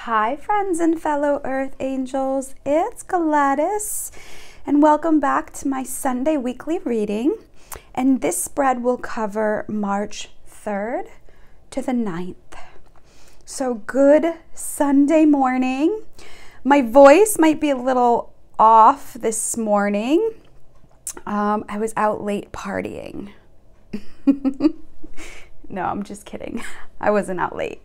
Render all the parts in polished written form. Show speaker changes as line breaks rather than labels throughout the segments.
Hi friends and fellow earth angels, it's Gladys and welcome back to my Sunday weekly reading, and this spread will cover March 3rd to the 9th. So good Sunday morning. My voice might be a little off this morning. I was out late partying. No, I'm just kidding. I wasn't out late.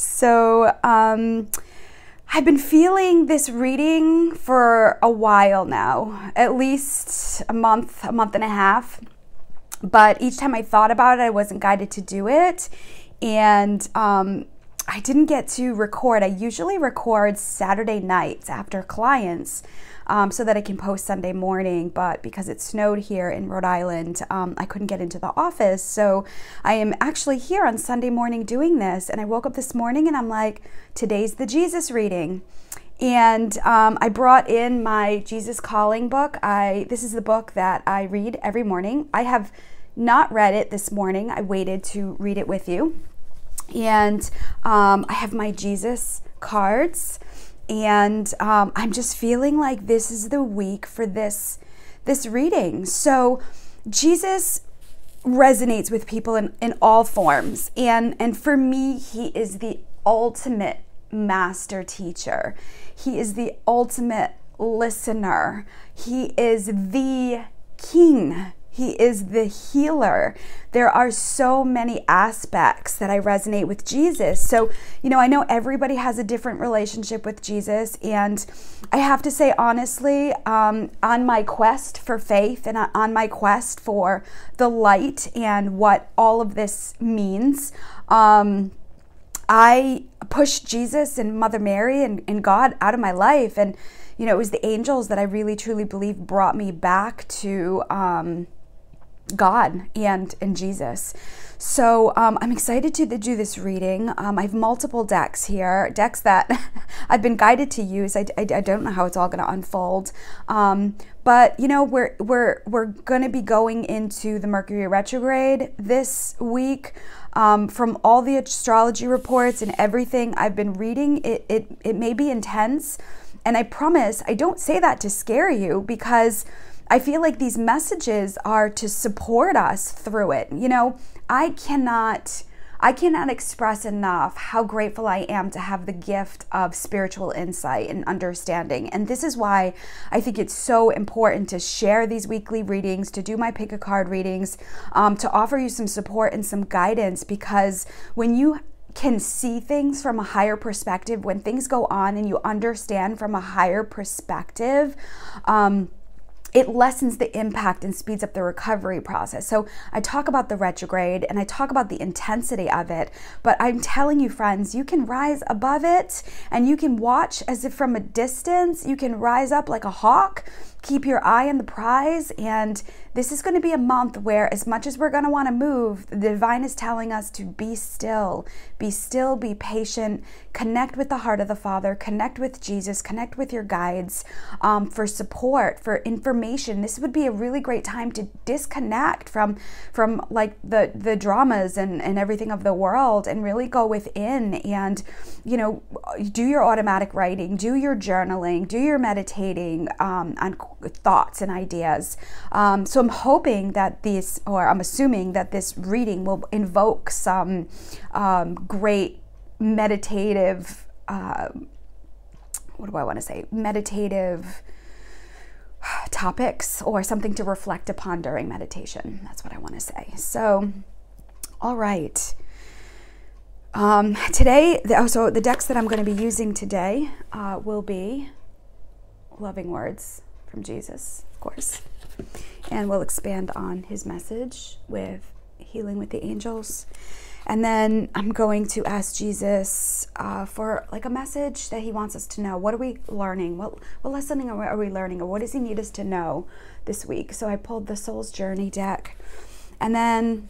So I've been feeling this reading for a while now, at least a month and a half. But each time I thought about it, I wasn't guided to do it. And I didn't get to record. I usually record Saturday nights after clients so that I can post Sunday morning. But because it snowed here in Rhode Island, I couldn't get into the office. So I am actually here on Sunday morning doing this. And I woke up this morning and I'm like, today's the Jesus reading. And I brought in my Jesus Calling book. This is the book that I read every morning. I have not read it this morning. I waited to read it with you. And I have my Jesus cards. And I'm just feeling like this is the week for this reading. So Jesus resonates with people in all forms. And for me, he is the ultimate master teacher. He is the ultimate listener. He is the king. He is the healer. There are so many aspects that I resonate with Jesus. So, I know everybody has a different relationship with Jesus. And I have to say, honestly, on my quest for faith and on my quest for the light and what all of this means, I pushed Jesus and Mother Mary and God out of my life. And, it was the angels that I really, truly believe brought me back to God and Jesus. So I'm excited to do this reading. I have multiple decks here, decks that I've been guided to use. I don't know how it's all going to unfold. But we're going to be going into the Mercury retrograde this week. From all the astrology reports and everything I've been reading, it may be intense. And I promise I don't say that to scare you, because I feel like these messages are to support us through it. I cannot express enough how grateful I am to have the gift of spiritual insight and understanding. And this is why I think it's so important to share these weekly readings, to do my pick a card readings, to offer you some support and some guidance, because when you can see things from a higher perspective, when things go on and you understand from a higher perspective, it lessens the impact and speeds up the recovery process. So I talk about the retrograde and I talk about the intensity of it, but I'm telling you, friends, you can rise above it and you can watch as if from a distance. You can rise up like a hawk, keep your eye on the prize. And this is going to be a month where, as much as we're going to want to move, the divine is telling us to be still, be patient, connect with the heart of the Father, connect with Jesus, connect with your guides, for support, for information. This would be a really great time to disconnect from like the dramas and everything of the world, and really go within and, do your automatic writing, do your journaling, do your meditating on thoughts and ideas. So I'm hoping that I'm assuming that this reading will invoke some great meditative, meditative topics, or something to reflect upon during meditation. That's what I want to say. So, all right. Today, so the decks that I'm going to be using today will be Loving Words from Jesus, of course. And we'll expand on his message with Healing with the Angels. And then I'm going to ask Jesus for like a message that he wants us to know. What are we learning? What lesson are we learning? Or what does he need us to know this week? So I pulled the Soul's Journey deck. And then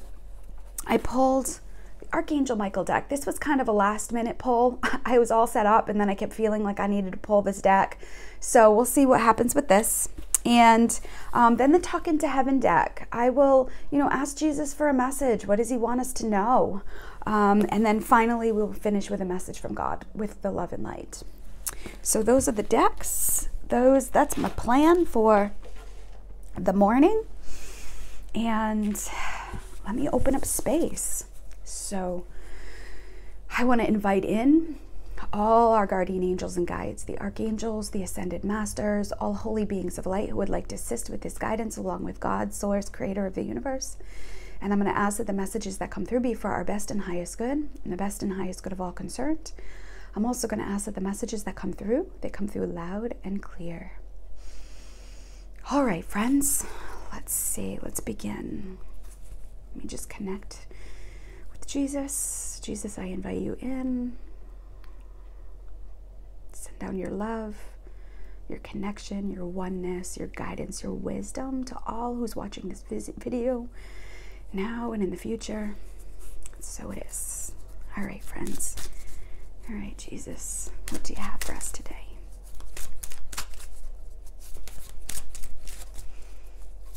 I pulled the Archangel Michael deck. This was kind of a last minute pull. I was all set up and then I kept feeling like I needed to pull this deck. So we'll see what happens with this. And then the Talk into Heaven deck. I will, ask Jesus for a message. What does he want us to know? And then finally, we'll finish with a message from God with the love and light. So those are the decks. That's my plan for the morning. And let me open up space. So I want to invite in all our guardian angels and guides, the archangels, the ascended masters, all holy beings of light who would like to assist with this guidance along with God, source, creator of the universe. And I'm going to ask that the messages that come through be for our best and highest good and the best and highest good of all concerned. I'm also going to ask that the messages that come through, they come through loud and clear. All right, friends, let's see. Let's begin. Let me just connect with Jesus. Jesus, I invite you in. Send down your love, your connection, your oneness, your guidance, your wisdom to all who's watching this video now and in the future. So it is. All right, friends. All right, Jesus, what do you have for us today?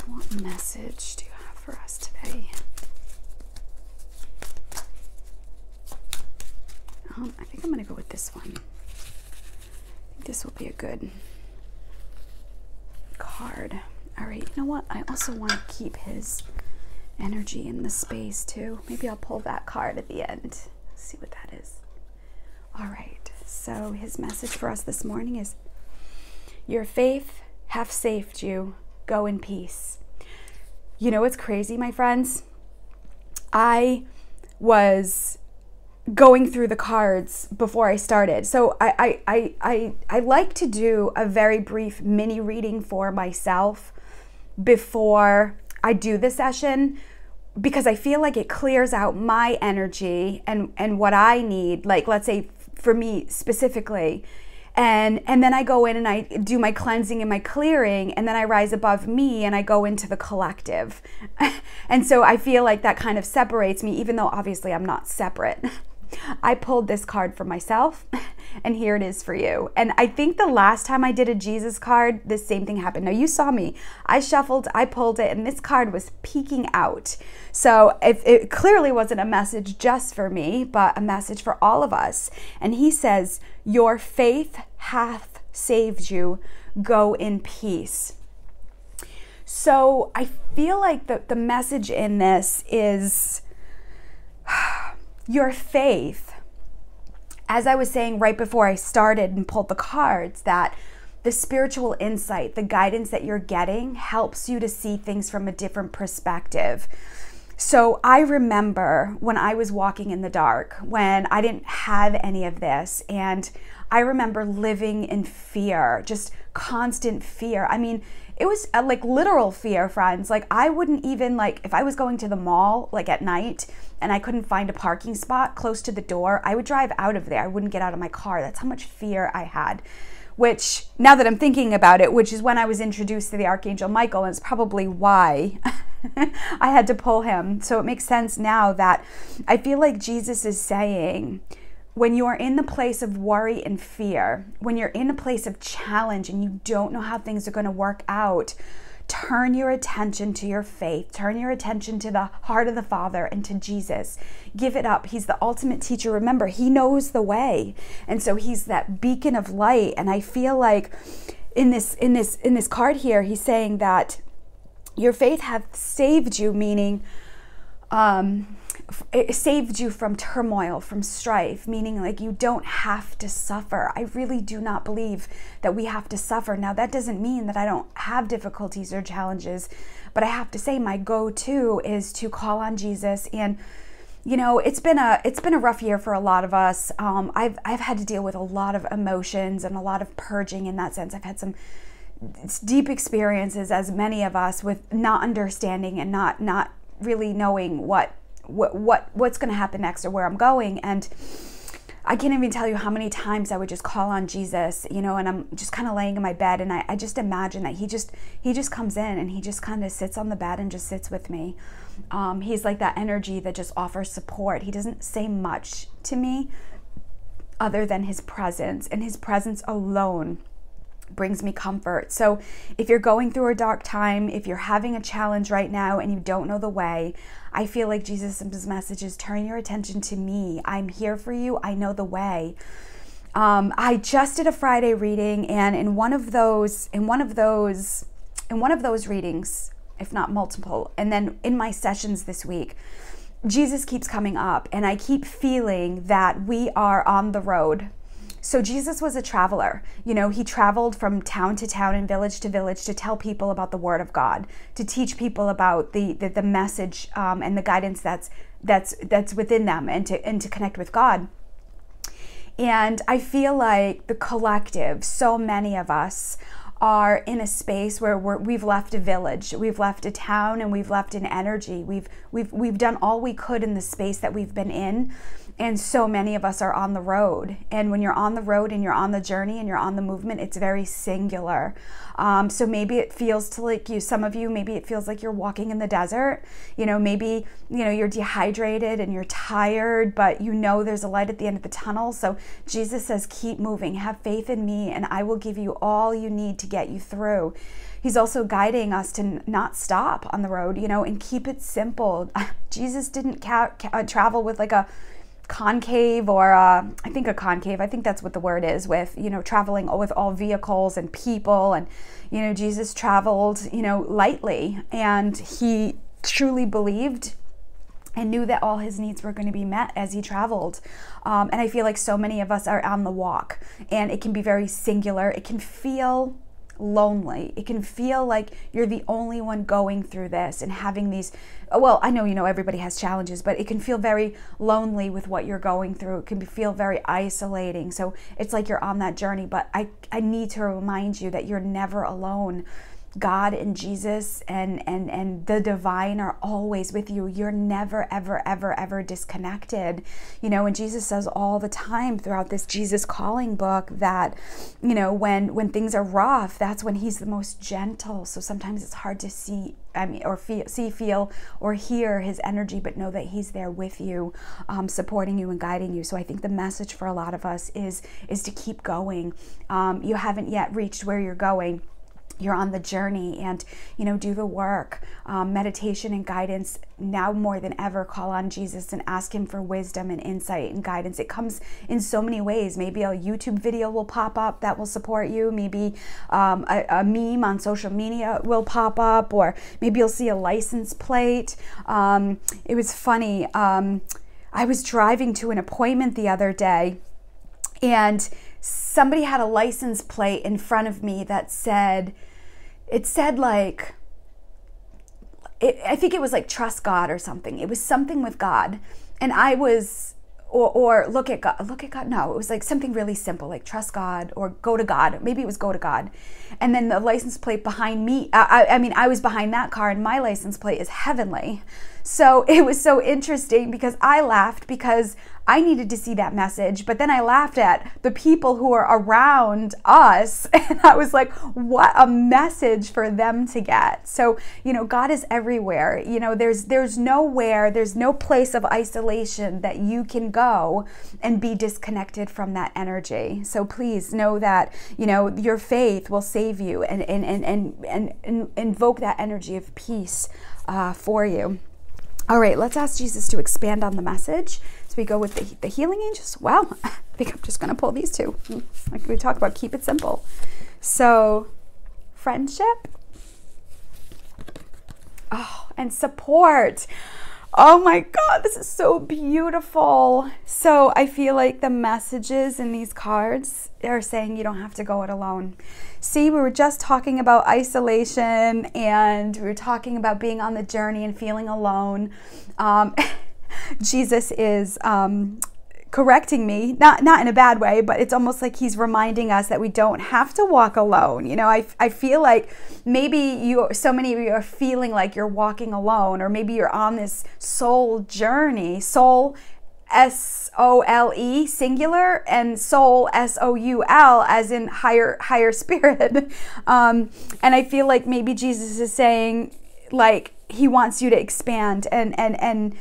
What message do you have for us today? I think I'm going to go with this one. This will be a good card. All right, you know what? I also want to keep his energy in the space too. Maybe I'll pull that card at the end. See what that is. All right, so his message for us this morning is, your faith hath saved you. Go in peace. You know what's crazy, my friends? I was going through the cards before I started. So I like to do a very brief mini reading for myself before I do the session, because I feel like it clears out my energy and what I need, like let's say for me specifically. And then I go in and I do my cleansing and my clearing, and then I rise above me and I go into the collective. And so I feel like that kind of separates me, even though obviously I'm not separate. I pulled this card for myself, and here it is for you. And I think the last time I did a Jesus card, the same thing happened. Now, you saw me. I shuffled, I pulled it, and this card was peeking out. So it clearly wasn't a message just for me, but a message for all of us. And he says, your faith hath saved you. Go in peace. So I feel like the message in this is your faith, as I was saying right before I started and pulled the cards, that the spiritual insight, the guidance that you're getting helps you to see things from a different perspective. So I remember when I was walking in the dark, when I didn't have any of this, and I remember living in fear, just constant fear. I mean, it was like literal fear, friends. Like I wouldn't even, like if I was going to the mall like at night and I couldn't find a parking spot close to the door, I would drive out of there. I wouldn't get out of my car. That's how much fear I had. Which, now that I'm thinking about it, which is when I was introduced to the Archangel Michael, and it's probably why I had to pull him. So it makes sense now that I feel like Jesus is saying, when you are in the place of worry and fear, when you're in a place of challenge and you don't know how things are going to work out, turn your attention to your faith. Turn your attention to the heart of the Father and to Jesus. Give it up. He's the ultimate teacher. Remember, he knows the way. And so he's that beacon of light. And I feel like in this card here, he's saying that your faith hath saved you, meaning it saved you from turmoil, from strife, meaning like you don't have to suffer. I really do not believe that we have to suffer. Now, that doesn't mean that I don't have difficulties or challenges, but I have to say my go-to is to call on Jesus. And you know, it's been a rough year for a lot of us. I've had to deal with a lot of emotions and a lot of purging in that sense. I've had some deep experiences, as many of us, with not understanding and not really knowing what's going to happen next or where I'm going. And I can't even tell you how many times I would just call on Jesus, you know, and I'm just kind of laying in my bed, and I just imagine that he just comes in and he just kind of sits on the bed and just sits with me. He's like that energy that just offers support. He doesn't say much to me other than his presence, and his presence alone brings me comfort. So if you're going through a dark time, if you're having a challenge right now and you don't know the way, I feel like Jesus' message is turn your attention to me. I'm here for you. I know the way. I just did a Friday reading, and in one of those readings, if not multiple, and then in my sessions this week, Jesus keeps coming up, and I keep feeling that we are on the road. So Jesus was a traveler. You know, he traveled from town to town and village to village to tell people about the Word of God, to teach people about the message and the guidance that's within them, and to connect with God. And I feel like the collective, so many of us are in a space where we've left a village, we've left a town, and we've left an energy. We've done all we could in the space that we've been in, and so many of us are on the road. And when you're on the road and you're on the journey and you're on the movement, it's very singular. So maybe it feels to like some of you, maybe it feels like you're walking in the desert. You know, maybe, you know, you're dehydrated and you're tired, but you know there's a light at the end of the tunnel. So Jesus says, keep moving, have faith in me, and I will give you all you need to get you through. He's also guiding us to not stop on the road, you know, and keep it simple. Jesus didn't travel with like a concave, or I think that's what the word is, with, you know, traveling with all vehicles and people. And, you know, Jesus traveled, you know, lightly, and he truly believed and knew that all his needs were going to be met as he traveled. And I feel like so many of us are on the walk, and it can be very singular. It can feel lonely. It can feel like you're the only one going through this and having these, well, I know, you know, everybody has challenges, but it can feel very lonely with what you're going through. It can feel very isolating. So it's like you're on that journey, but I need to remind you that you're never alone. God and Jesus and the divine are always with you. You're never, ever, ever, ever disconnected. You know, and Jesus says all the time throughout this Jesus calling book that, you know, when things are rough, that's when he's the most gentle. So sometimes it's hard to see, or feel, or hear his energy, but know that he's there with you, supporting you and guiding you. So I think the message for a lot of us is to keep going. You haven't yet reached where you're going. You're on the journey, and, you know, do the work. Meditation and guidance, now more than ever, call on Jesus and ask him for wisdom and insight and guidance. It comes in so many ways. Maybe a YouTube video will pop up that will support you. Maybe a meme on social media will pop up, or maybe you'll see a license plate. It was funny. I was driving to an appointment the other day, and somebody had a license plate in front of me that said, like, I think it was like trust God or something. It was something with God. And I was, or look at God. No, it was like something really simple, like trust God or go to God. Maybe it was go to God. And then the license plate behind me, I was behind that car, and my license plate is heavenly. So it was so interesting because I laughed because I needed to see that message, but then I laughed at the people who are around us, and I was like, what a message for them to get. So, you know, God is everywhere. You know, there's no place of isolation that you can go and be disconnected from that energy. So please know that, you know, your faith will save you and invoke that energy of peace for you. All right, let's ask Jesus to expand on the message. So we go with the healing angels. Well, I think I'm just going to pull these two. Like we talked about, keep it simple. So, friendship. Oh, and support. Oh my God, this is so beautiful. So I feel like the messages in these cards are saying you don't have to go it alone. See, we were just talking about isolation, and we were talking about being on the journey and feeling alone. Jesus is correcting me, not in a bad way, but it's almost like he's reminding us that we don't have to walk alone. You know, I feel like maybe so many of you are feeling like you're walking alone, or maybe you're on this soul journey, soul, S-O-L-E, singular, and soul, S-O-U-L, as in higher spirit. And I feel like maybe Jesus is saying, like, he wants you to expand and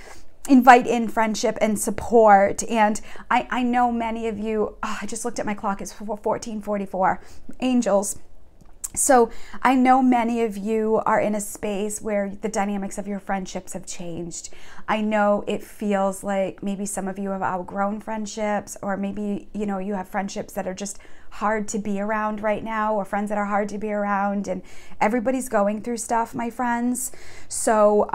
invite in friendship and support. And I know many of you, I just looked at my clock, it's 14:44, angels. So I know many of you are in a space where the dynamics of your friendships have changed. I know it feels like maybe some of you have outgrown friendships, or maybe, you know, you have friendships that are just hard to be around right now, or friends that are hard to be around, and everybody's going through stuff, my friends. So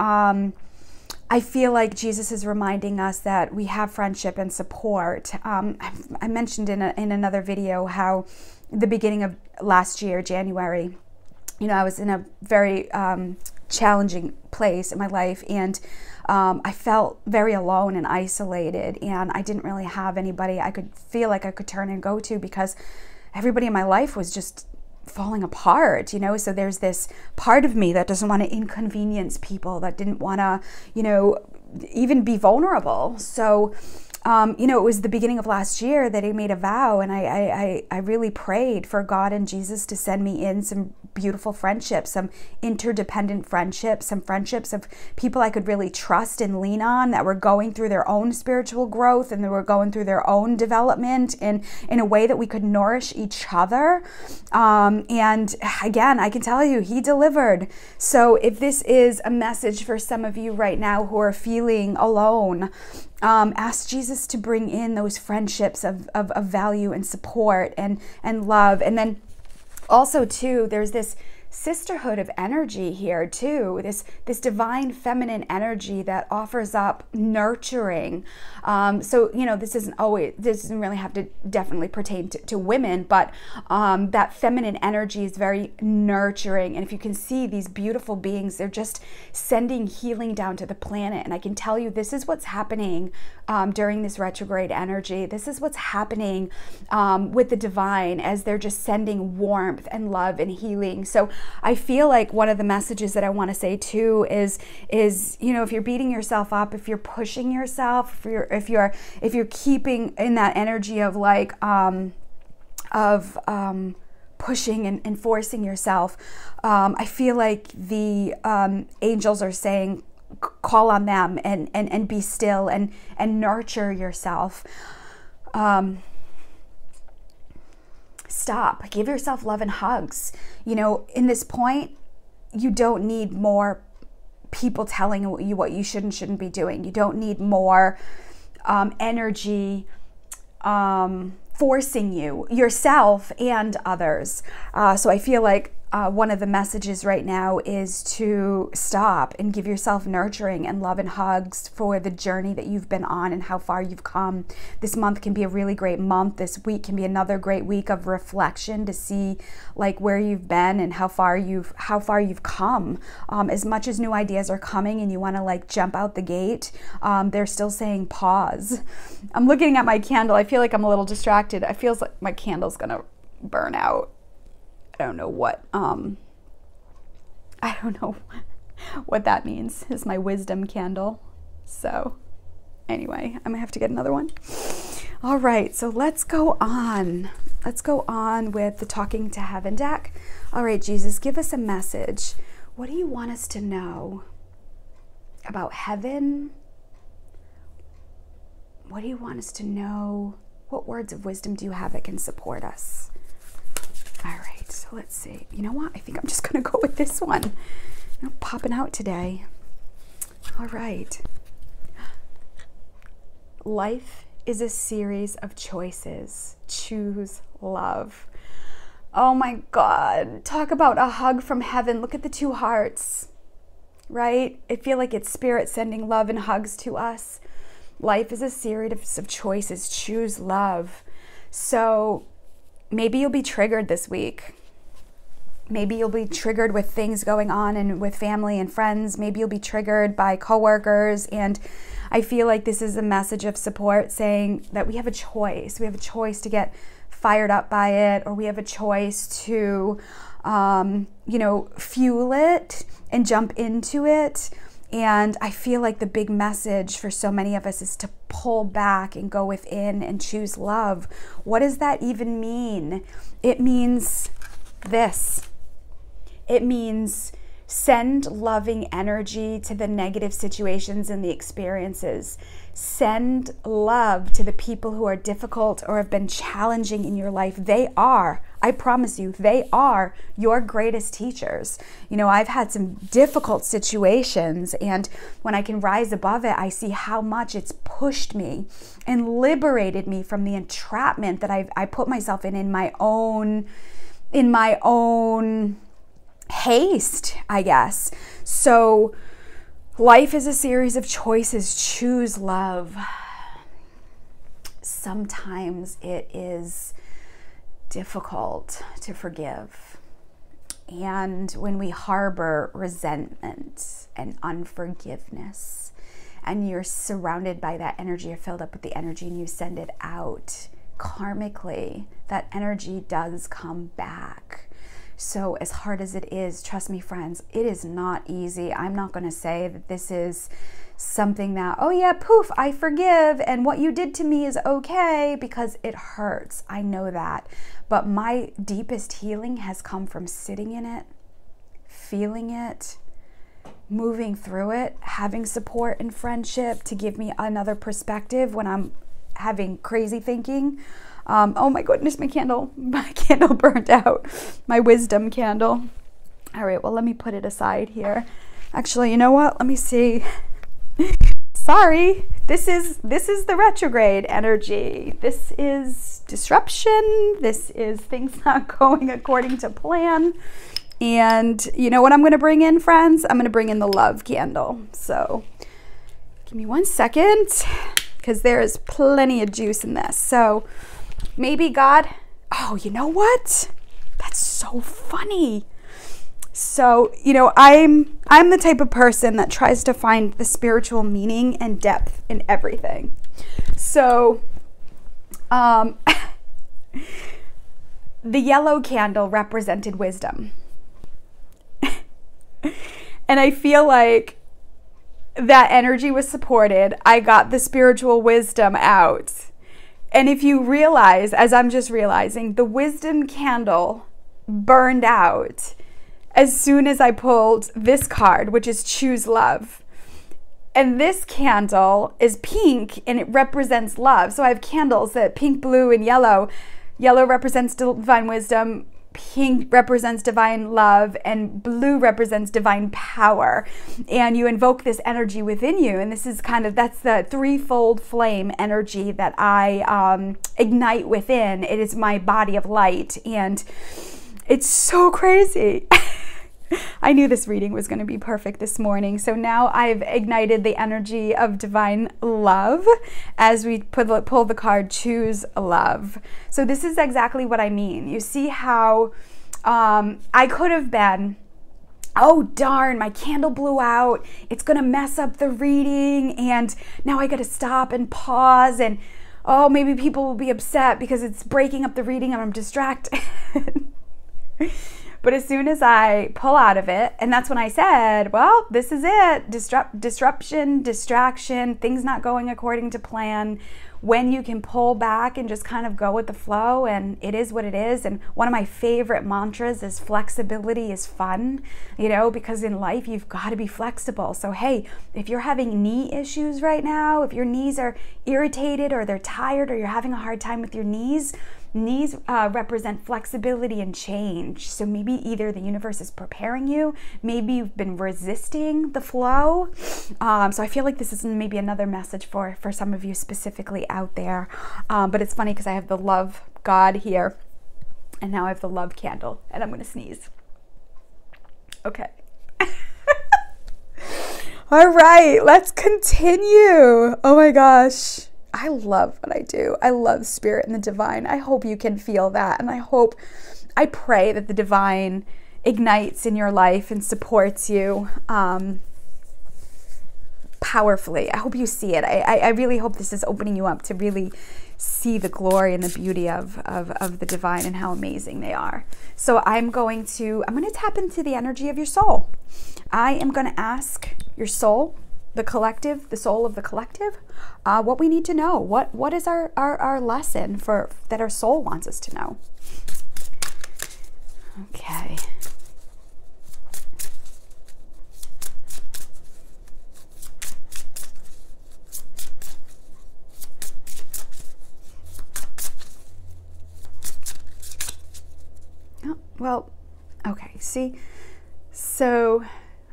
I feel like Jesus is reminding us that we have friendship and support. I mentioned in another video how the beginning of last year, January, you know, I was in a very challenging place in my life, and I felt very alone and isolated, and I didn't really have anybody I could feel like I could turn and go to, because everybody in my life was just falling apart, you know. So there's this part of me that doesn't want to inconvenience people, that didn't want to, you know, even be vulnerable. So you know, it was the beginning of last year that I made a vow, and I really prayed for God and Jesus to send me in some beautiful friendships, some interdependent friendships, some friendships of people I could really trust and lean on, that were going through their own spiritual growth and they were going through their own development in a way that we could nourish each other. And again, I can tell you, he delivered. So if this is a message for some of you right now who are feeling alone, ask Jesus to bring in those friendships of value and support and love. And then also too, there's this sisterhood of energy here too, this divine feminine energy that offers up nurturing. So, you know, this doesn't really have to definitely pertain to women, but that feminine energy is very nurturing. And if you can see these beautiful beings, they're just sending healing down to the planet. And I can tell you, this is what's happening during this retrograde energy. This is what's happening with the divine, as they're just sending warmth and love and healing. So I feel like one of the messages that I want to say too is, you know, if you're beating yourself up, if you're pushing yourself, if you're keeping in that energy of like pushing and forcing yourself, I feel like the angels are saying, call on them and be still and nurture yourself. Stop. Give yourself love and hugs. You know, in this point, you don't need more people telling you what you should and shouldn't be doing. You don't need more energy forcing you, yourself and others. So I feel like one of the messages right now is to stop and give yourself nurturing and love and hugs for the journey that you've been on and how far you've come. This month can be a really great month. This week can be another great week of reflection to see like where you've been and how far you've come. As much as new ideas are coming and you want to like jump out the gate, they're still saying pause. I'm looking at my candle. I feel like I'm a little distracted. I feel like my candle's gonna burn out. I don't know what that means. It's my wisdom candle. So anyway, I'm gonna have to get another one. All right, so let's go on. Let's go on with the Talking to Heaven deck. All right, Jesus, give us a message. What do you want us to know about heaven? What do you want us to know? What words of wisdom do you have that can support us? All right, so let's see. You know what? I think I'm just going to go with this one. You know, popping out today. All right. Life is a series of choices. Choose love. Oh my God. Talk about a hug from heaven. Look at the two hearts, right? I feel like it's spirit sending love and hugs to us. Life is a series of choices. Choose love. So maybe you'll be triggered this week. Maybe you'll be triggered with things going on and with family and friends. Maybe you'll be triggered by coworkers. And I feel like this is a message of support saying that we have a choice. We have a choice to get fired up by it, or we have a choice to, you know, fuel it and jump into it. And I feel like the big message for so many of us is to pull back and go within and choose love. What does that even mean? It means this. It means Send loving energy to the negative situations and the experiences. Send love to the people who are difficult or have been challenging in your life. They are, I promise you, they are your greatest teachers. You know, I've had some difficult situations, and when I can rise above it, I see how much it's pushed me and liberated me from the entrapment that I put myself in my own haste, I guess. So life is a series of choices. Choose love. Sometimes it is difficult to forgive. And when we harbor resentment and unforgiveness, and you're surrounded by that energy, you're filled up with the energy, and you send it out karmically, that energy does come back. So as hard as it is, trust me, friends, it is not easy. I'm not going to say that this is something that, oh yeah, poof, I forgive, and what you did to me is okay, because it hurts. I know that. But my deepest healing has come from sitting in it, feeling it, moving through it, having support and friendship to give me another perspective when I'm having crazy thinking. Oh my goodness, my candle burned out. My wisdom candle. All right, well, let me put it aside here. Actually, you know what? Let me see. Sorry, this is the retrograde energy. This is disruption. This is things not going according to plan. And you know what I'm going to bring in, friends? I'm going to bring in the love candle. So give me 1 second, because there is plenty of juice in this. So maybe God, oh, you know what? That's so funny. So, you know, I'm the type of person that tries to find the spiritual meaning and depth in everything. So, the yellow candle represented wisdom. And I feel like that energy was supported. I got the spiritual wisdom out. And if you realize, as I'm just realizing, the wisdom candle burned out as soon as I pulled this card, which is choose love. And this candle is pink, and it represents love. So I have candles that pink, blue, and yellow. Yellow represents divine wisdom, pink represents divine love, and blue represents divine power. And you invoke this energy within you, and this is that's the threefold flame energy that I ignite within. It is my body of light, and it's so crazy. I knew this reading was going to be perfect this morning. So now I've ignited the energy of divine love as we pull the card, choose love. So this is exactly what I mean. You see how I could have been, oh darn, my candle blew out. It's going to mess up the reading. And now I got to stop and pause. And oh, maybe people will be upset because it's breaking up the reading and I'm distracted. But as soon as I pull out of it, and that's when I said, well, this is it. Disruption, distraction, things not going according to plan. When you can pull back and just kind of go with the flow, and it is what it is. And one of my favorite mantras is flexibility is fun, you know, because in life you've got to be flexible. So hey, if you're having knee issues right now, if your knees are irritated or they're tired or you're having a hard time with your knees represent flexibility and change. So maybe either the universe is preparing you, maybe you've been resisting the flow. So I feel like this is maybe another message for some of you specifically out there. But it's funny because I have the love God here, and now I have the love candle, and I'm going to sneeze. Okay. All right, let's continue. Oh my gosh. I love what I do. I love spirit and the divine. I hope you can feel that. And I pray that the divine ignites in your life and supports you powerfully. I hope you see it. I really hope this is opening you up to really see the glory and the beauty of the divine and how amazing they are. So I'm going to tap into the energy of your soul. I am going to ask your soul, the collective, the soul of the collective, what we need to know. What is our lesson that our soul wants us to know? Okay. Oh, well, okay, see, so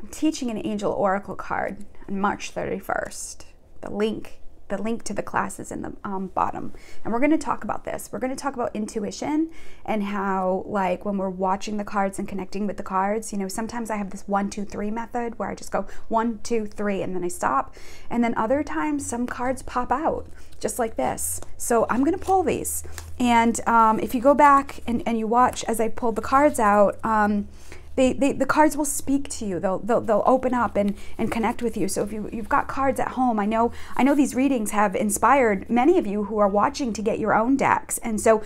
I'm teaching an angel oracle card on March 31st. The link to the class is in the bottom. And we're going to talk about this. We're going to talk about intuition and how, like, when we're watching the cards and connecting with the cards, you know, sometimes I have this 1, 2, 3 method where I just go 1, 2, 3, and then I stop. And then other times some cards pop out just like this. So I'm going to pull these. And if you go back and you watch as I pull the cards out, the cards will speak to you. They'll open up and connect with you. So if you've got cards at home, I know these readings have inspired many of you who are watching to get your own decks. And so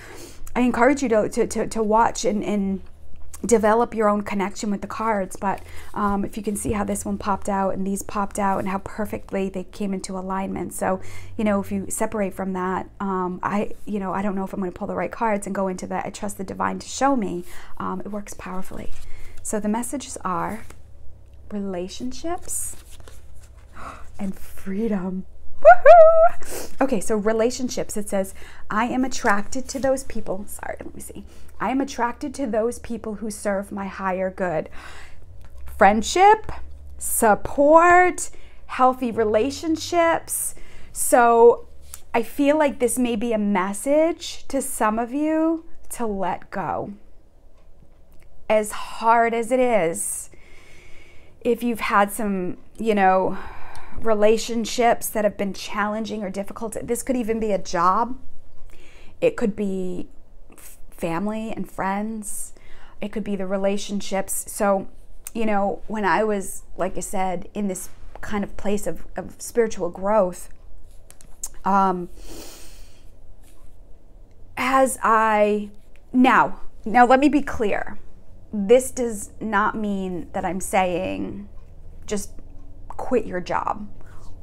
I encourage you to watch and develop your own connection with the cards. But if you can see how this one popped out and these popped out and how perfectly they came into alignment. So, you know, if you separate from that, I don't know if I'm going to pull the right cards and go into that. I trust the divine to show me. It works powerfully. So the messages are relationships and freedom. Woohoo! Okay, so relationships, it says, I am attracted to those people. Sorry, let me see. I am attracted to those people who serve my higher good. Friendship, support, healthy relationships. So I feel like this may be a message to some of you to let go. As hard as it is, if you've had some, you know, relationships that have been challenging or difficult, this could even be a job. It could be family and friends. It could be the relationships. So, you know, when I was, like I said, in this kind of place of spiritual growth, now let me be clear. This does not mean that I'm saying just quit your job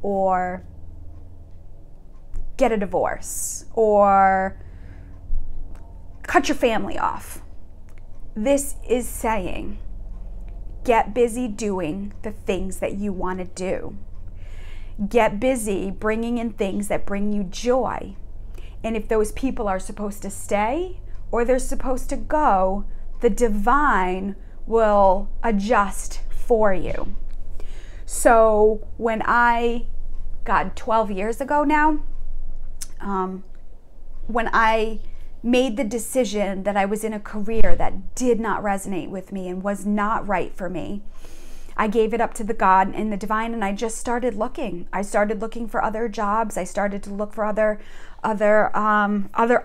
or get a divorce or cut your family off. This is saying get busy doing the things that you want to do. Get busy bringing in things that bring you joy. And if those people are supposed to stay or they're supposed to go, the divine will adjust for you. So when 12 years ago now, when I made the decision that I was in a career that did not resonate with me and was not right for me, I gave it up to the God and the divine, and I just started looking. I started looking for other jobs. I started to look for other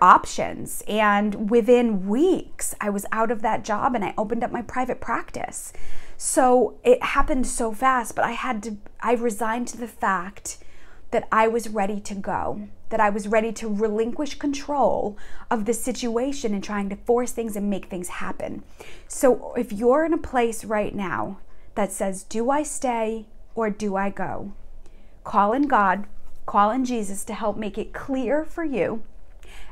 options. And within weeks, I was out of that job and I opened up my private practice. So it happened so fast, but I resigned to the fact that I was ready to go, that I was ready to relinquish control of the situation and trying to force things and make things happen. So if you're in a place right now that says, do I stay or do I go? Call in God, call in Jesus to help make it clear for you,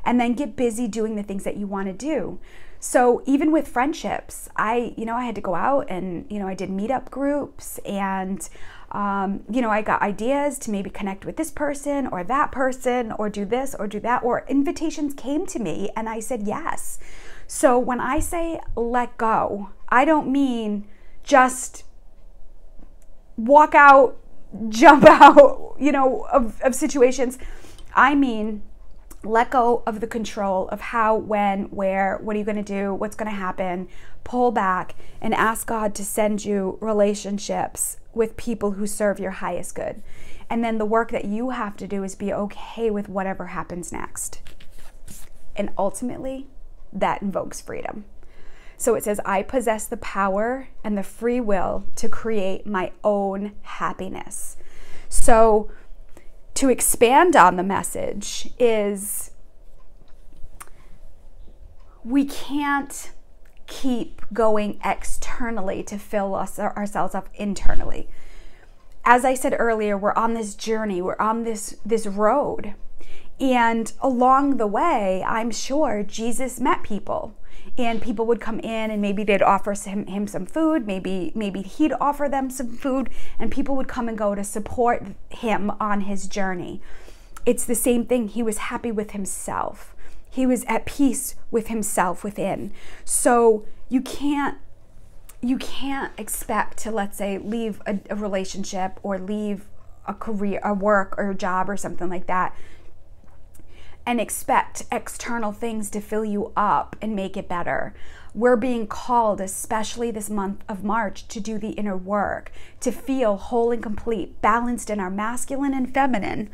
and then get busy doing the things that you want to do. So even with friendships, I had to go out and, I did meetup groups and, I got ideas to maybe connect with this person or that person or do this or do that, or invitations came to me and I said yes. So when I say let go, I don't mean just walk out, jump out, of situations. I mean, let go of the control of how, when, where, what are you going to do, what's going to happen. Pull back and ask God to send you relationships with people who serve your highest good. And then the work that you have to do is be okay with whatever happens next. And ultimately, that invokes freedom. So it says, I possess the power and the free will to create my own happiness. So to expand on the message is, we can't keep going externally to fill ourselves up internally. As I said earlier, we're on this journey, we're on this road. And along the way, I'm sure Jesus met people. And people would come in and maybe they'd offer him some food, maybe he'd offer them some food, and people would come and go to support him on his journey. It's the same thing. He was happy with himself. He was at peace with himself within. So you can't expect to, let's say, leave a relationship or leave a career, a work or a job or something like that, and expect external things to fill you up and make it better. We're being called, especially this month of March, to do the inner work, to feel whole and complete, balanced in our masculine and feminine,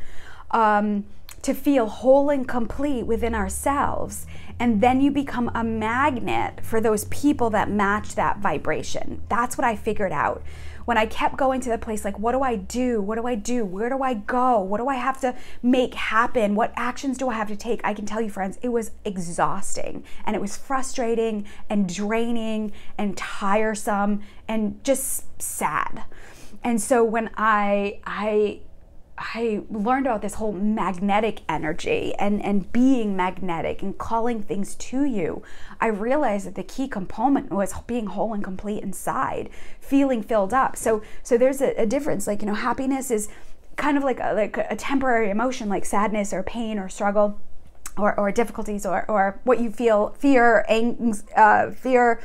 to feel whole and complete within ourselves. And then you become a magnet for those people that match that vibration. That's what I figured out. When I kept going to the place like, what do I do? What do I do? Where do I go? What do I have to make happen? What actions do I have to take? I can tell you, friends, it was exhausting, and it was frustrating and draining and tiresome and just sad. And so when I learned about this whole magnetic energy and being magnetic and calling things to you, I realized that the key component was being whole and complete inside, feeling filled up. So there's a difference. Like, happiness is kind of like a temporary emotion, like sadness or pain or struggle or difficulties or what you feel, fear, fear,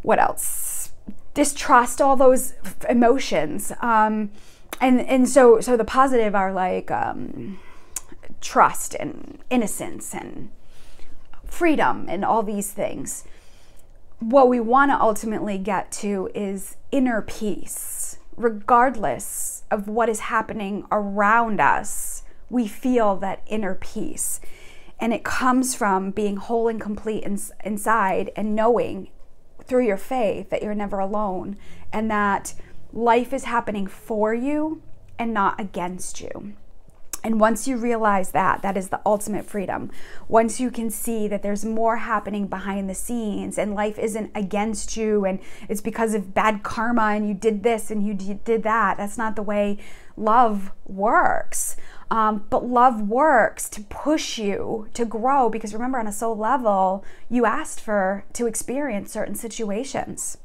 what else? Distrust, all those emotions. And so the positive are like trust and innocence and freedom and all these things. What we want to ultimately get to is inner peace. Regardless of what is happening around us, we feel that inner peace. And it comes from being whole and complete inside and knowing through your faith that you're never alone and that life is happening for you and not against you. And once you realize that, that is the ultimate freedom. Once you can see that there's more happening behind the scenes and life isn't against you and it's because of bad karma and you did this and you did that. That's not the way love works. But love works to push you to grow, because remember, on a soul level, you asked to experience certain situations.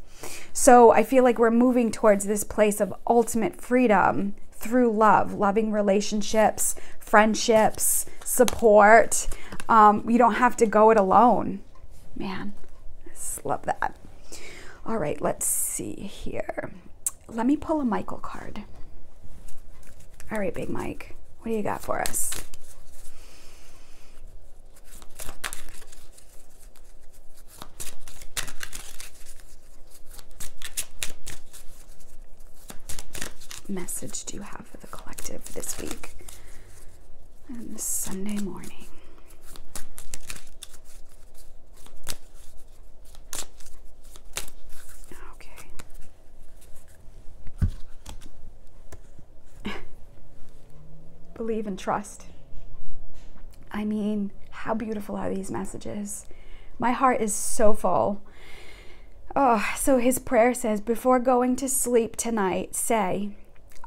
So I feel like we're moving towards this place of ultimate freedom through love, loving relationships, friendships, support. You don't have to go it alone. Man, I just love that. All right, let's see here. Let me pull a Michael card. All right, Big Mike, what do you got for us? Message do you have for the collective this week and this Sunday morning? Okay. Believe and trust. I mean, how beautiful are these messages? My heart is so full. Oh, so his prayer says, before going to sleep tonight, say,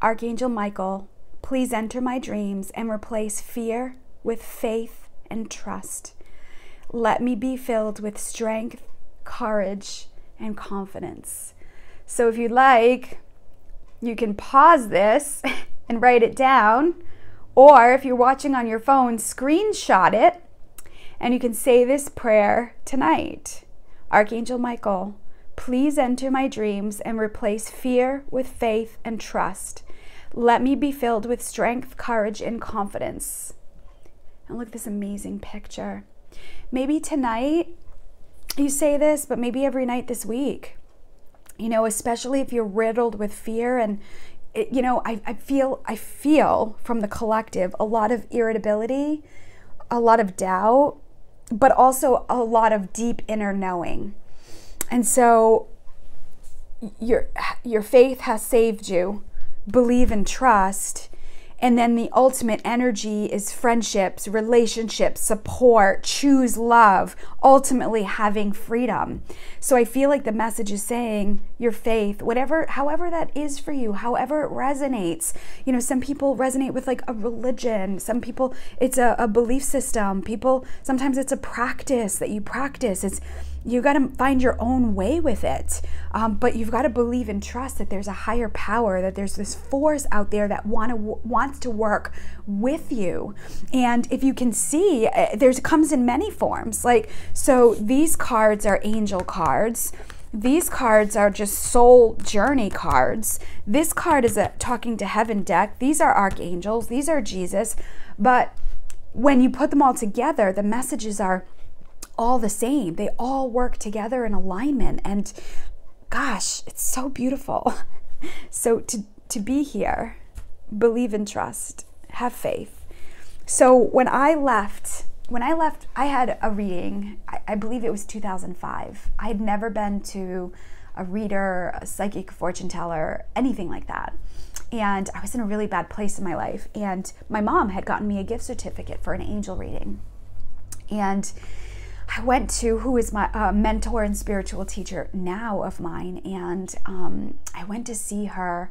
Archangel Michael, please enter my dreams and replace fear with faith and trust. Let me be filled with strength, courage, and confidence. So if you'd like, you can pause this and write it down, or if you're watching on your phone, screenshot it, and you can say this prayer tonight. Archangel Michael, please enter my dreams and replace fear with faith and trust. Let me be filled with strength, courage, and confidence. And look at this amazing picture. Maybe tonight you say this, but maybe every night this week. Especially if you're riddled with fear and I feel from the collective a lot of irritability, a lot of doubt, but also a lot of deep inner knowing. And so your faith has saved you. Believe and trust. And then the ultimate energy is friendships, relationships, support, choose love, ultimately having freedom. So I feel like the message is saying your faith, however that is for you, however it resonates. Some people resonate with like a religion. Some people, it's a belief system. Sometimes it's a practice that you practice. It's, You got to find your own way with it. But you've got to believe and trust that there's a higher power, that there's this force out there that wants to work with you. And if you can see, it comes in many forms. Like, so these cards are angel cards. These cards are just soul journey cards. This card is a talking to heaven deck. These are archangels. These are Jesus. But when you put them all together, the messages are all the same. They all work together in alignment. And gosh, it's so beautiful. So to be here, believe and trust, have faith. So when I left, I had a reading. I believe it was 2005. I had never been to a reader, a psychic fortune teller, anything like that. And I was in a really bad place in my life. And my mom had gotten me a gift certificate for an angel reading. And I went to who is my mentor and spiritual teacher now of mine. And I went to see her.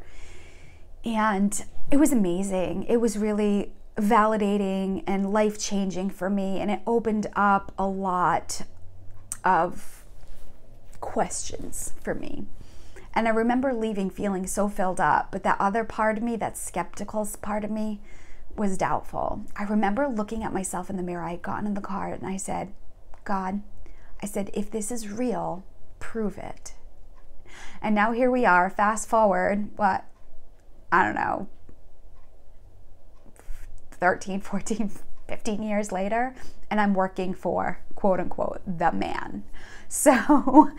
And it was amazing. It was really validating and life-changing for me. And it opened up a lot of questions for me. And I remember leaving feeling so filled up, but that other part of me, that skeptical part of me, was doubtful. I remember looking at myself in the mirror. I had gotten in the car and I said, God, I said, if this is real, prove it. And now here we are, fast forward, what, I don't know, 13, 14, 15 years later, and I'm working for, quote unquote, the man. So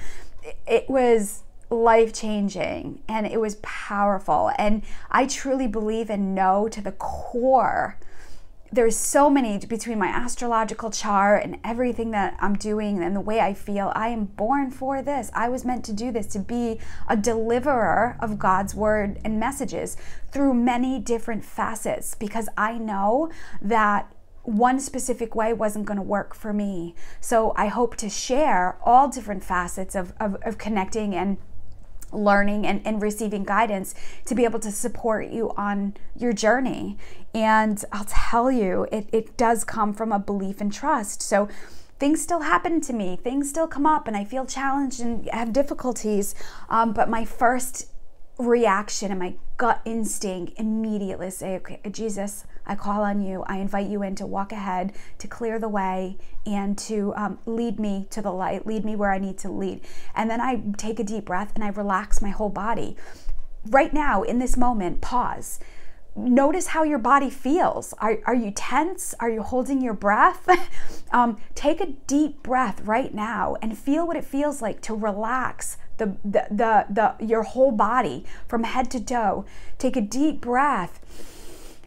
it was life-changing and it was powerful. And I truly believe and know to the core, there's so many between my astrological chart and everything that I'm doing and the way I feel. I am born for this. I was meant to do this, to be a deliverer of God's word and messages through many different facets, because I know that one specific way wasn't going to work for me. So I hope to share all different facets of connecting and learning and receiving guidance to be able to support you on your journey. And I'll tell you, it does come from a belief and trust. So things still happen to me, things still come up, and I feel challenged and have difficulties. But my first reaction and my gut instinct immediately say, okay, Jesus, I call on you. I invite you in to walk ahead, to clear the way, and to lead me to the light, lead me where I need to lead. And then I take a deep breath and I relax my whole body. Right now, in this moment, pause. Notice how your body feels. Are you tense? Are you holding your breath? Take a deep breath right now and feel what it feels like to relax your whole body from head to toe. Take a deep breath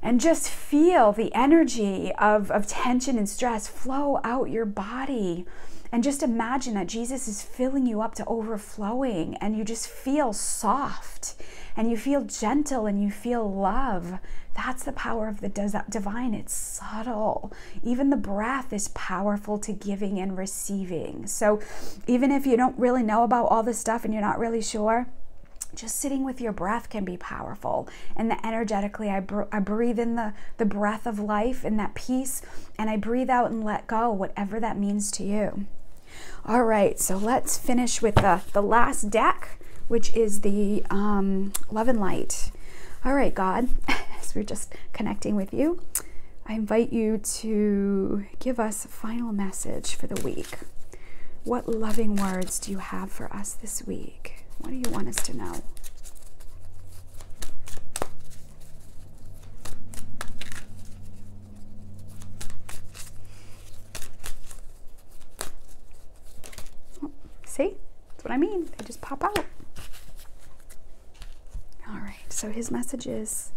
and just feel the energy of tension and stress flow out your body. And just imagine that Jesus is filling you up to overflowing, and you just feel soft and you feel gentle and you feel love. That's the power of the divine. It's subtle. Even the breath is powerful to giving and receiving. So even if you don't really know about all this stuff and you're not really sure, just sitting with your breath can be powerful. And energetically, I breathe in the breath of life and that peace, and I breathe out and let go, whatever that means to you. All right, so let's finish with the last deck, which is the Love and Light. All right, God, as we're just connecting with you, I invite you to give us a final message for the week. What loving words do you have for us this week? What do you want us to know? See? That's what I mean. They just pop out. All right. So his message is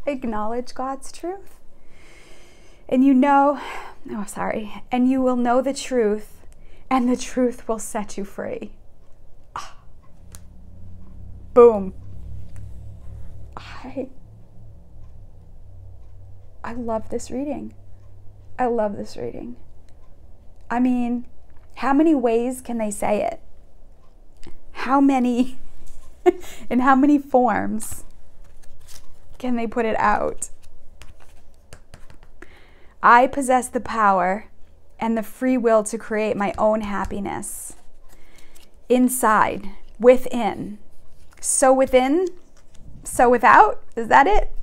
acknowledge God's truth. And you know, and you will know the truth, and the truth will set you free. Boom. I love this reading. I love this reading. I mean, how many ways can they say it? How many, in how many forms can they put it out? I possess the power and the free will to create my own happiness. Inside, within. So within, so without. Is that it?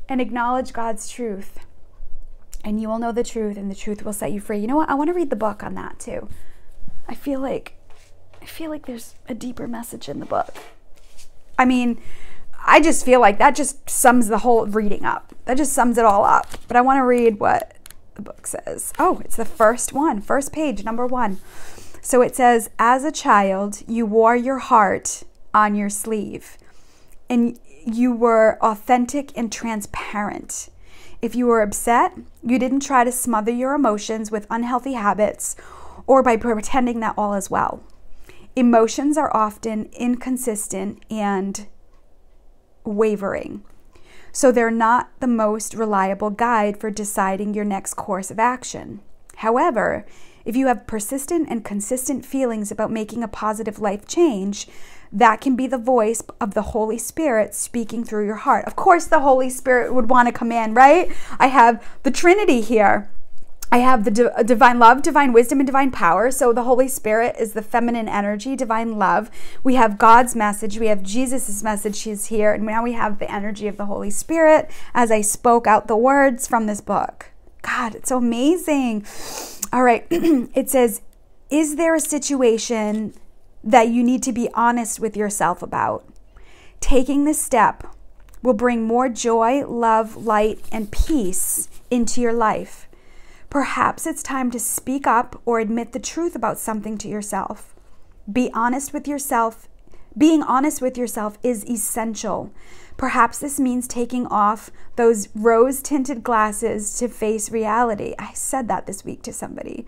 And acknowledge God's truth. And you will know the truth, and the truth will set you free. You know what? I want to read the book on that too. I feel like there's a deeper message in the book. I mean, I just feel like that just sums the whole reading up. That just sums it all up. But I want to read what the book says. Oh, it's the first one, first page, number 1. So it says, as a child, you wore your heart on your sleeve, and you were authentic and transparent. If you were upset, you didn't try to smother your emotions with unhealthy habits or by pretending that all is well. Emotions are often inconsistent and wavering, so they're not the most reliable guide for deciding your next course of action. However, if you have persistent and consistent feelings about making a positive life change, that can be the voice of the Holy Spirit speaking through your heart. Of course, the Holy Spirit would want to come in, right? I have the Trinity here. I have the divine love, divine wisdom, and divine power. So the Holy Spirit is the feminine energy, divine love. We have God's message. We have Jesus's message. He's here. And now we have the energy of the Holy Spirit as I spoke out the words from this book. God, it's so amazing. All right. It says, is there a situation that you need to be honest with yourself about? Taking this step will bring more joy, love, light, and peace into your life. Perhaps it's time to speak up or admit the truth about something to yourself. Be honest with yourself. Being honest with yourself is essential. Perhaps this means taking off those rose-tinted glasses to face reality. I said that this week to somebody.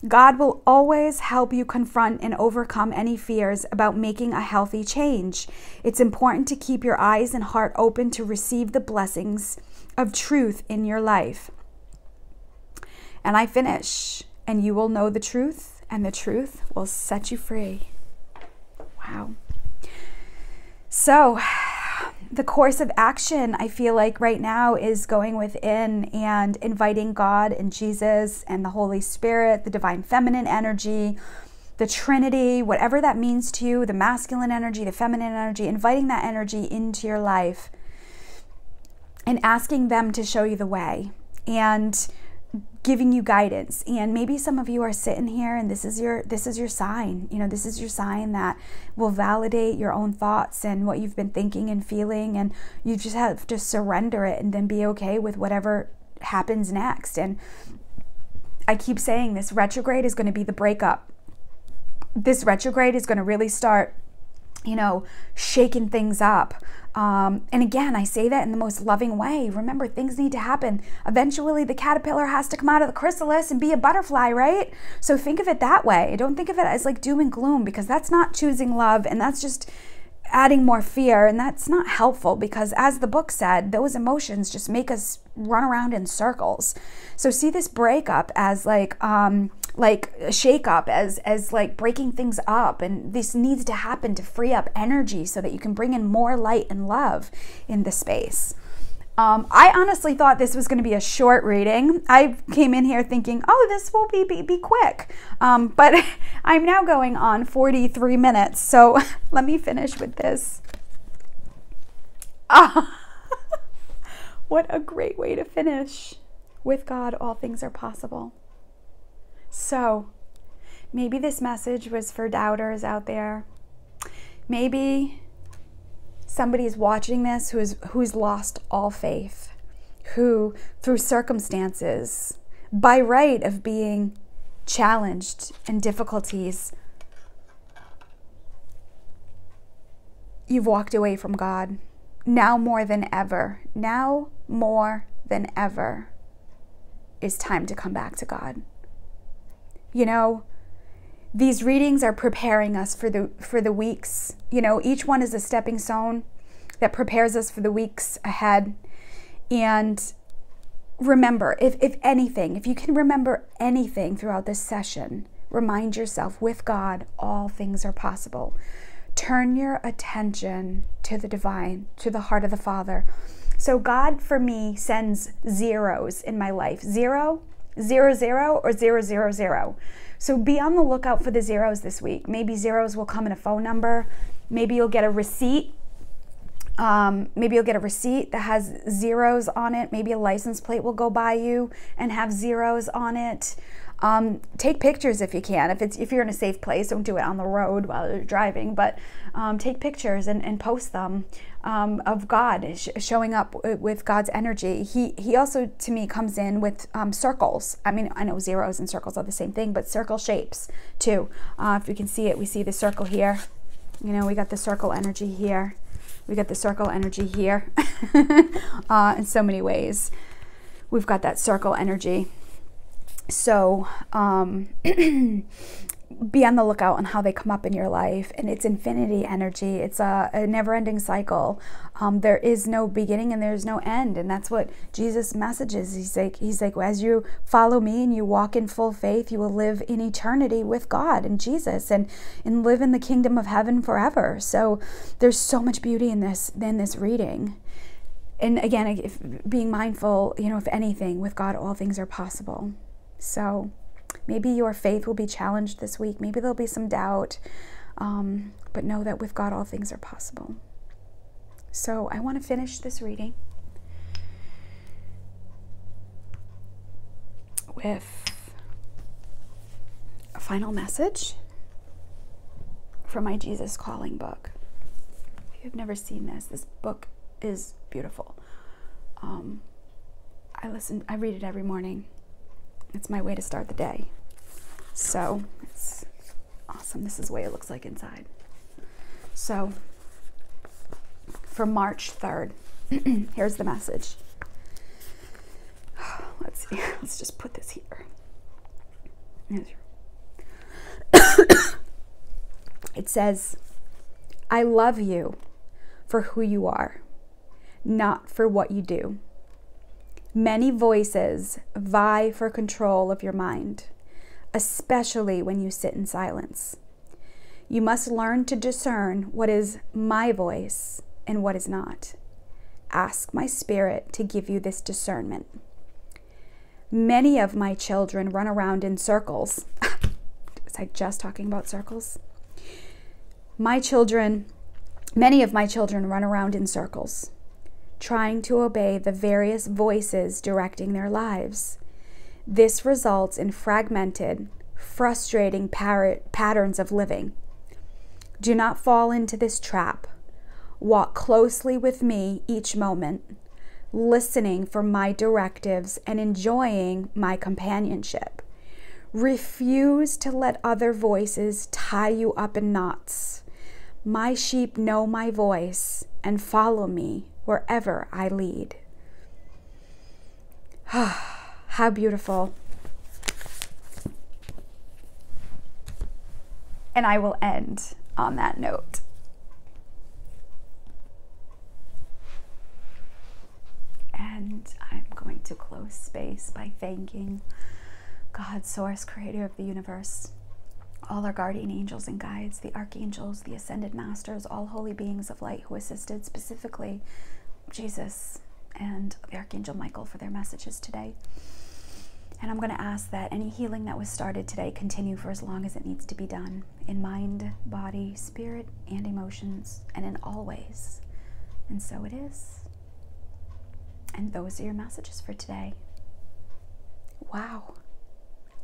God will always help you confront and overcome any fears about making a healthy change. It's important to keep your eyes and heart open to receive the blessings of truth in your life. And I finish, and you will know the truth, and the truth will set you free. Wow. So the course of action, I feel like right now, is going within and inviting God and Jesus and the Holy Spirit, the divine feminine energy, the Trinity, whatever that means to you, the masculine energy, the feminine energy, inviting that energy into your life and asking them to show you the way and giving you guidance. And maybe some of you are sitting here and this is your sign. You know, this is your sign that will validate your own thoughts and what you've been thinking and feeling, and you just have to surrender it and then be okay with whatever happens next. And I keep saying this retrograde is going to be the breakup. This retrograde is going to really start, you know, shaking things up. And again, I say that in the most loving way. Remember, things need to happen. Eventually, the caterpillar has to come out of the chrysalis and be a butterfly, right? So think of it that way. Don't think of it as like doom and gloom, because that's not choosing love, and that's just adding more fear, and that's not helpful, because as the book said, those emotions just make us run around in circles. So see this breakup as like a shake up, as like breaking things up, and this needs to happen to free up energy so that you can bring in more light and love in the space. I honestly thought this was going to be a short reading. I came in here thinking, oh, this will be quick. But I'm now going on 43 minutes. So let me finish with this. What a great way to finish. With God, all things are possible. So maybe this message was for doubters out there. Maybe somebody's watching this who's lost all faith, who through circumstances, by right of being challenged and difficulties, you've walked away from God. Now more than ever is time to come back to God. You know, these readings are preparing us for the weeks. You know, each one is a stepping stone that prepares us for the weeks ahead. And remember, if anything, if you can remember anything throughout this session, remind yourself, with God, all things are possible. Turn your attention to the divine, to the heart of the Father. So God, for me, sends zeros in my life. 0, 00 or 000. So be on the lookout for the zeros this week. Maybe zeros will come in a phone number. Maybe you'll get a receipt. Maybe you'll get a receipt that has zeros on it. Maybe a license plate will go by you and have zeros on it. Take pictures if you can. If you're in a safe place, don't do it on the road while you're driving, but take pictures and post them of God showing up with God's energy. He also, to me, comes in with circles. I mean, I know zeros and circles are the same thing, but circle shapes too. If you can see it, we see the circle here. You know, we got the circle energy here. We got the circle energy here. In so many ways, we've got that circle energy. So be on the lookout on how they come up in your life. And it's infinity energy. It's a never-ending cycle. There is no beginning and there's no end. And that's what Jesus messages. He's like, as you follow me and you walk in full faith, you will live in eternity with God and Jesus and live in the kingdom of heaven forever. So there's so much beauty in this reading. And again, being mindful, you know, if anything, with God, all things are possible. So maybe your faith will be challenged this week. Maybe there'll be some doubt, but know that with God, all things are possible. So I want to finish this reading with a final message from my Jesus Calling book. If you've never seen this book is beautiful. I read it every morning. It's my way to start the day. So it's awesome. This is the way it looks like inside. So for March 3rd, here's the message. Let's see. Let's just put this here. It says, I love you for who you are, not for what you do. Many voices vie for control of your mind, especially when you sit in silence. You must learn to discern what is my voice and what is not. Ask my spirit to give you this discernment. Many of my children run around in circles. Was I just talking about circles? Many of my children run around in circles, trying to obey the various voices directing their lives. This results in fragmented, frustrating patterns of living. Do not fall into this trap. Walk closely with me each moment, listening for my directives and enjoying my companionship. Refuse to let other voices tie you up in knots. My sheep know my voice and follow me wherever I lead. How beautiful. And I will end on that note. And I'm going to close space by thanking God, source, creator of the universe, all our guardian angels and guides, the archangels, the ascended masters, all holy beings of light who assisted, specifically Jesus and the Archangel Michael, for their messages today. And I'm going to ask that any healing that was started today continue for as long as it needs to be done, in mind, body, spirit, and emotions, and in all ways. And so it is. And those are your messages for today. Wow.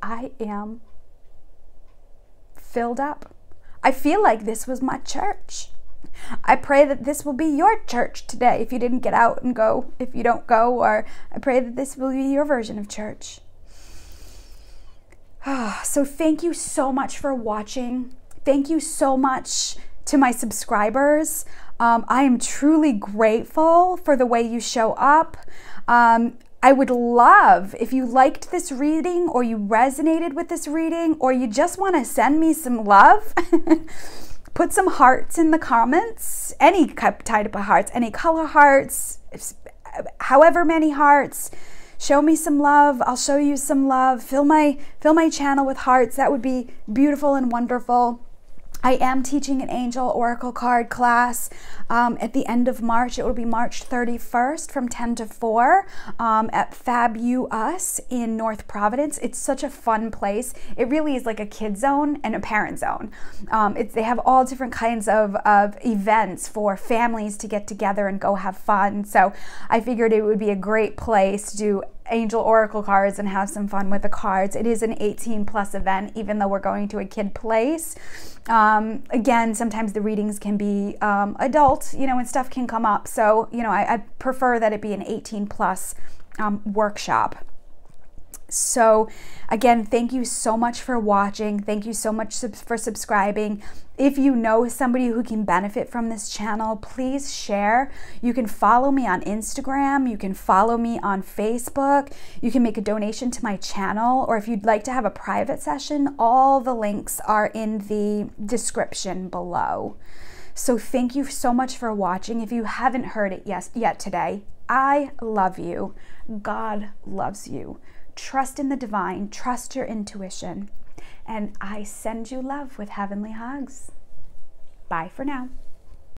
I am filled up. I feel like this was my church. I pray that this will be your church today if you didn't get out and go, if you don't go, or I pray that this will be your version of church. So thank you so much for watching. Thank you so much to my subscribers. I am truly grateful for the way you show up. I would love if you liked this reading, or you resonated with this reading, or you just want to send me some love. Put some hearts in the comments, any type of hearts, any color hearts, however many hearts. Show me some love. I'll show you some love. Fill my channel with hearts. That would be beautiful and wonderful. I am teaching an angel oracle card class at the end of March. It will be March 31st from 10 to 4 at Fabulous in North Providence. It's such a fun place. It really is like a kid zone and a parent zone. They have all different kinds of events for families to get together and go have fun. So I figured it would be a great place to do angel oracle cards and have some fun with the cards. It is an 18+ event, even though we're going to a kid place. Again, sometimes the readings can be adult, and stuff can come up. So, I prefer that it be an 18+ workshop. So again, thank you so much for watching. Thank you so much for subscribing. If you know somebody who can benefit from this channel, please share. You can follow me on Instagram. You can follow me on Facebook. You can make a donation to my channel, or if you'd like to have a private session, all the links are in the description below. So thank you so much for watching. If you haven't heard it yet today, I love you. God loves you. Trust in the divine, trust your intuition, and I send you love with heavenly hugs. Bye for now.